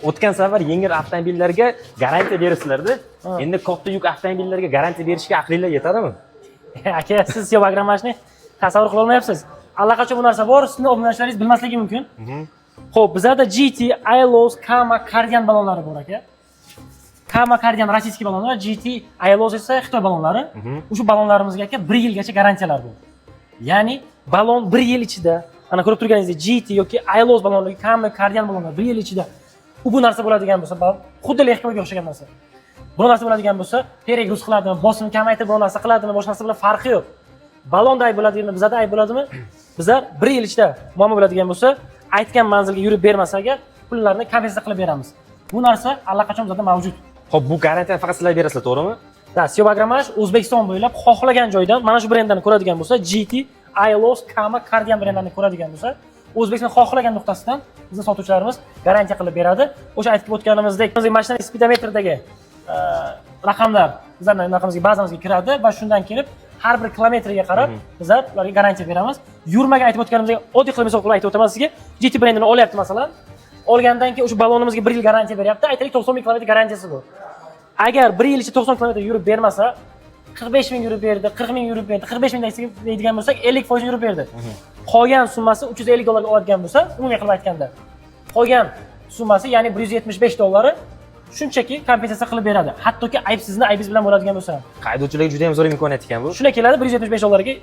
o'tgan safar yengil avtomobillarga garantiya berasizlar-da. Endi katta yuk avtomobillarga garantiya berishga aqlinglar yetadimi? Aka, siz SEO programmashni tasavvur qila olmayapsiz. Allaqachon bu narsa bor, sizning obunachilaringiz bilmasligi mumkin. Xo'p, bizlarda GT, ILOS, Kama, Kardian ballonlari bor aka. Kama, Kardian rossiyskiy ballonlar, GT, ILOS esa Xitoy ballonlari. O'sha ballonlarimizga aka 1 yilgacha garantiyalar bor. Ya'ni ballon 1 yil ichida, ana ko'rib turganingizdek GT yoki ILOS ballonlari, Kama, Kardian ballonlar 1 yil ichida bu narsa bo'ladigan bo'lsa, xuddi lexkoga o'xshagan narsa. Bu narsa bo'ladigan bo'lsa, perek rus qiladimi, bosimni kamaytirib bu narsa qiladimi, boshqa narsa bilan farqi yo'q. Ballonda ayb bo'ladimi, bizada ayb bo'ladimi? Bizlar 1 yil ichida muammo bo'ladigan bo'lsa, aytgan manzilga yurib bermasa agar, pullarni kompensatsiya qilib beramiz. Bu narsa allaqachon bizada mavjud. Xo'p, bu garantiyani faqat sizlar berasizlar, to'g'rimi? Da, SEO programmash O'zbekiston bo'ylab xohlagan joydan mana shu brendlarni ko'radigan bo'lsa, GT, ILOS, Kama, Kardian brendlarini ko'radigan bo'lsa, O'zbekiston xohlagan nuqtasidan bizning sotuvchilarimiz garantiya qilib beradi. O'sha aytib o'tganimizdek, mashina speedometridagi raqamlar bizlarning anaqamizga, bazamizga kiradi va shundan kelib har bir kilometriga qarab bizlar ularga garantiya beramiz. Yurmaga aytib o'tganimizdek, oddiy qilib misol qilib aytib o'taman sizga. GT brendini olyapti masalan. Olgandan keyin o'sha ballonimizga 1 yil garantiya beryapti. Aytaylik 90 ming kilometr garantiyasi bor. Agar 1 yil ichida 90 kilometr yurib bermasa, 45 ming yurib berdi, 40 ming yurib berdi, 45 ming deydigan bo'lsak, 50% yurib berdi. Qolgan summasi $350 oladigan bo'lsa, umumiy qilib aytganda, qolgan summasi, ya'ni $175 shunchaki kompensatsiya qilib beradi. Hattoki aybsizni aybingiz bilan bo'ladigan bo'lsa. Haydovchilarga juda ham zo'r imkoniyat ekan bu. Shunday keladi, $175 ga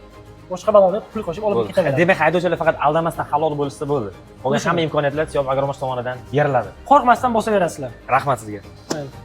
boshqa ballonga pul qo'shib olib ketaveradi. Demak, haydovchilar faqat aldamasdan halol bo'lsa bo'ldi. Qolgan hamma imkoniyatlar SEO programmash tomonidan beriladi. Qo'rqmasdan bosaverasizlar. Rahmat sizga. Mayli.